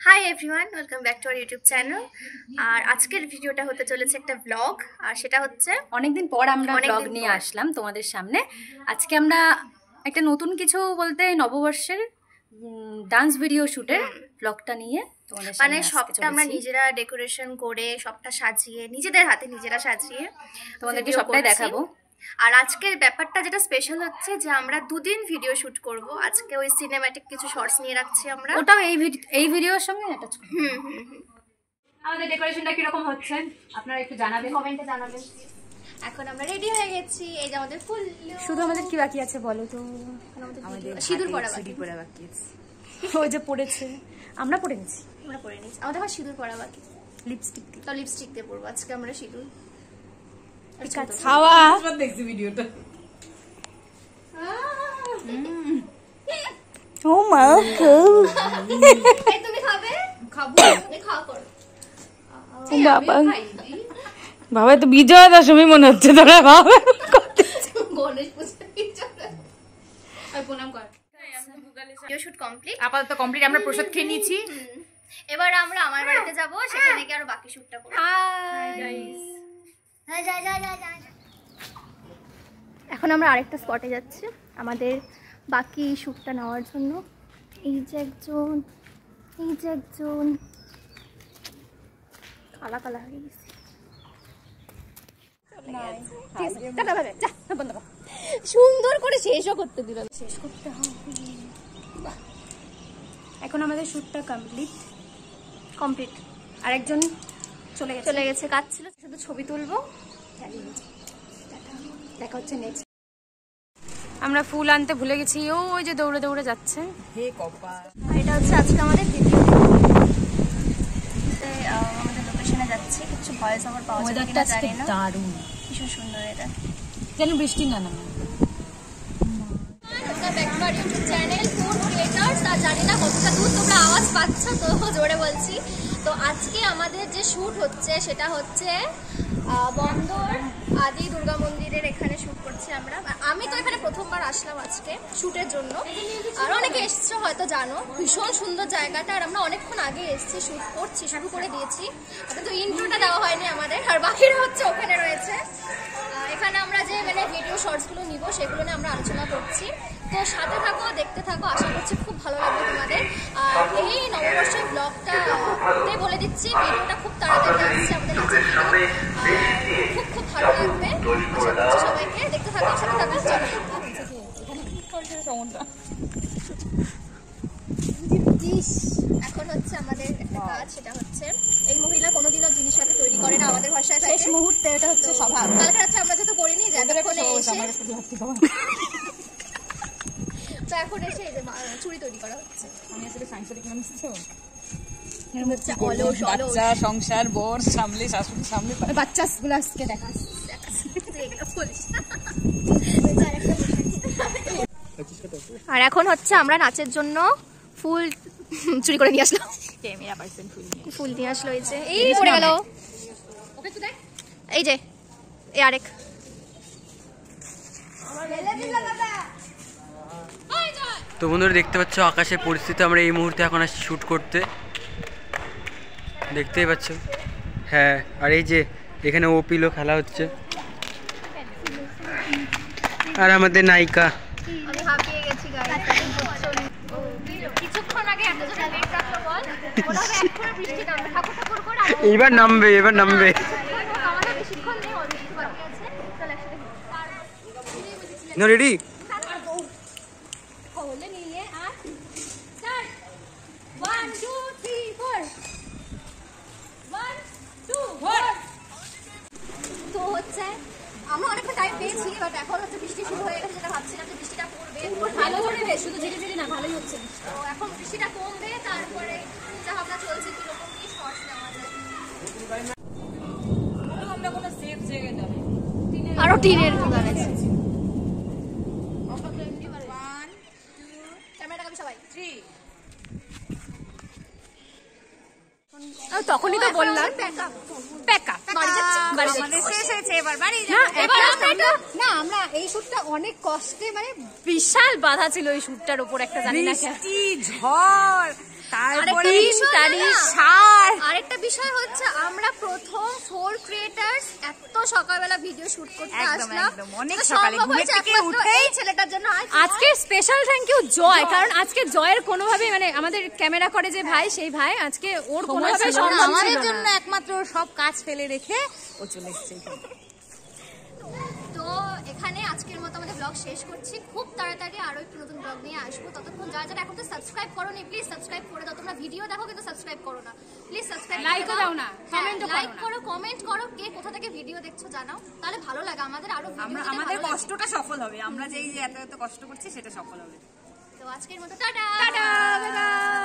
High everyone, welcome back to our YouTube channel. আর আজকের ভিডিওটা হতে চলেছে একটা ব্লগ, আর সেটা হচ্ছে অনেকদিন পর আমরা ব্লগ নিয়ে আসলাম তোমাদের সামনে। আজকে আমরা একটা নতুন কিছু বলতে নববর্ষের ডান্স ভিডিও শুটের ব্লগটা নিয়ে তোমাদের সামনে মানে সবটা আমরা নিজেরা ডেকোরেশন করে সবটা সাজিয়ে নিজেদের হাতে নিজেরা সাজিয়ে তোমাদেরকে সবটাই দেখাবো। আর আজকের ব্যাপারটা যেটা স্পেশাল হচ্ছে যে আমরা দুদিন ভিডিও শুট করব। আজকে ওই সিনেম্যাটিক কিছু শর্টস নিয়ে রাখছি আমরা, ওটাও এই ভিডিওর সঙ্গে অ্যাটাচ করব। আমাদের ডেকোরেশনটা কিরকম হচ্ছে আপনারা একটু জানাবেন, কমেন্টে জানাবেন। এখন আমরা রেডি হয়ে গেছি, এই যে আমাদের ফুল। শুধু আমাদের কি বাকি আছে বলো তো? আমাদের সিঁদুর পরা বাকি আছে। ওই যে পড়েছে, আমরা পরে নিয়েছি। আমাদের আবার সিঁদুর পরা বাকি, লিপস্টিক তো লিপস্টিক দিয়ে পরবো আজকে আমরা সিঁদুর। খাওয়া দেখছি ভিডিওটা। ও মা তুমি খাবে? খাবো, তুমি খাওয়া করো। বাবা বাবা তো বিজয় দশমী মনে হচ্ছে তোরা বাবা গণেশ পূজা আর প্রণাম কর। ভিডিও শুট কমপ্লিট, আপাতত কমপ্লিট। আমরা প্রসাদ খেয়ে নিয়েছি। এবার আমরা আমার বাড়িতে যাব, সেখানে গিয়ে আরো বাকি শুটটা করব। হাই গাইস, এখন আমরা আরেকটা স্পটে যাচ্ছি আমাদের বাকি শুটটা নেওয়ার জন্য। এই যে একজন কালা কালা হয়ে গেছে। সুন্দর করে শেষও করতে দিল, শেষ করতে হবে। এখন আমাদের শুটটা কমপ্লিট। আরেকজন চলে গেছে, কাজ ছিল, শুধু ছবি তুলবো। দেখা হচ্ছে নেক্সট। আমরা ফুল আনতে ভুলে গেছি, ওই যে দৌড়ে দৌড়ে যাচ্ছে। হে কপাল। এটা হচ্ছে আজকে আমাদের দ্বিতীয় আমাদের লোকেশনে যাচ্ছি। কিছু ভয়েস ওভার পাওয়া যাবে কিনা জানি না। দারুণ, ভীষণ সুন্দর এটা। যেন বৃষ্টি না নামে। YouTube channel food creators. আর জানি না কতটা দূর তোমরা আওয়াজ পাচ্ছ, তো জোরে বলছি। তো আজকে আমাদের যে শুট হচ্ছে সেটা হচ্ছে বন্দর আদি দুর্গা মন্দিরের এখানে শুট করছি আমরা। আমি তো এখানে প্রথমবার আসলাম আজকে শুটের জন্য, আর অনেকে এসছো হয়তো জানো। ভীষণ সুন্দর জায়গাটা, আর আমরা অনেকক্ষণ আগে এসেছি, শুট করছি, শুরু করে দিয়েছি, কিন্তু ইন্ট্রোটা দেওয়া হয়নি আমাদের। আর বাকিরা হচ্ছে ওখানে রয়েছে। এখানে আমরা যে ভিডিও শর্টসগুলো নিব সেগুলো নিয়ে আমরা আলোচনা করছি। তো সাথে থাকো, দেখতে থাকো, আশা করছি খুব ভালো লাগবে তোমাদের। আর এই নববর্ষের ব্লগটা বলে দিচ্ছি, ভিডিওটা খুব তাড়াতাড়ি আসছে আমাদের কাছে, খুব ভালো লাগবে। আশা করছি সবাইকে দেখতে থাকো, সাথে থাকো। এখন হচ্ছে আমাদের একটা কাজ, সেটা হচ্ছে এই মহিলা কোনোদিনও জিনিস হাতে তৈরি করে না আমাদের ভাষায়। শেষ মুহূর্তে এটা হচ্ছে স্বভাব। কালকে রাত্রে আমরা যেহেতু করিনি, তো এখন এসে এই যে চুড়ি তৈরি করা হচ্ছে। আমি আসলে সায়েন্সের ইকোনমিক্স অলস বাচ্চা সংসার বর সামলে শাশুড়ি সামলে বাচ্চাগুলো আজকে দেখা। আর এখন হচ্ছে আমরা নাচের জন্য ফুল চুরি করে নিয়ে আসলাম। ফুল নিয়ে আসলো, এই পড়ে গেল, এই যে এই আরেক। তো বন্ধুরা দেখতে পাচ্ছ আকাশের পরিস্থিতি। আমরা এই মুহূর্তে এখন আসছি শ্যুট করতে, দেখতেই পাচ্ছ। হ্যাঁ, আর এই যে এখানে ওপিলো খেলা হচ্ছে, আর আমাদের নায়িকা। আমি হাঁপিয়ে গেছি গাইস, কিছুক্ষণ আগে এত জোরে মেঘ ডাকলো বল, ওটা এক্ষুনি বৃষ্টি নামবে, ঠাকুর ঠাকুর করে এবার নামবে। আমাদের বেশিক্ষণ নেই, অলরেডি বাকি আছে। চল একসাথে রেডি। তো হচ্ছে আমরা অনেকটা টাইম পেয়েছি, বাট এখন হচ্ছে বৃষ্টি শুরু হয়ে গেছে, যেটা ভাবছিলাম যে বৃষ্টিটা পড়বে, ভালো পড়বে, শুধু ঝিরিঝিরি না, ভালোই হচ্ছে। তো এখন বৃষ্টিটা কমবে, তারপরে চিন্তা ভাবনা চলছে কিরকম কি শর্টস নেওয়া যায়। আমরা কোনো সেফ জায়গায় যাবো। আরো টিনের দোকান আছে। ক্যামেরাটা কবি সবাই 3। তখনই তো বললাম আমরা এই শুটটা অনেক কষ্টে, বিশাল বাধা ছিল এই শুটটার উপর, একটা জানি না ঝড় তারপরে আরেকটা বিষয় হচ্ছে আমরা প্রথম 4 ক্রিয়েটার্স এত সকালবেলা ভিডিও শুট করতে আসলাম অনেক সকালে ঘুম থেকে উঠেই ছেলেটার জন্য আজকে স্পেশাল থ্যাংক ইউ জয়, কারণ আজকে জয়ের কোনোভাবে মানে আমাদের ক্যামেরা করে যে ভাই, সেই ভাই আজকে ওর কোনোভাবে সম্ভব আমাদের ছিল জন্য না। একমাত্র সব কাজ ফেলে রেখে ও চলে এসেছে এখানে। তো এখানে আজকের মতো আমাদের ব্লগ শেষ করছি। খুব তাড়াতাড়ি আরো একটু নতুন ব্লগ নিয়ে আসবো। ততক্ষণ যারা যারা এখন তো সাবস্ক্রাইব করোনি প্লিজ সাবস্ক্রাইব করে দাও। তোমরা ভিডিও দেখো কিন্তু সাবস্ক্রাইব করো না, প্লিজ সাবস্ক্রাইব লাইকও দাও না, কমেন্টও করো লাইক না। করো, কমেন্ট করো, কে কোথা থেকে ভিডিও দেখছো জানাও, তাহলে ভালো লাগে আমাদের আরো ভিডিও দিতে আমাদের ভালো লাগে। কষ্টটা সফল হবে, আমরা যেই যে এত এত কষ্ট করছি সেটা সফল হবে। তো আজকের মতো টাটা টাটা, বাই বাই।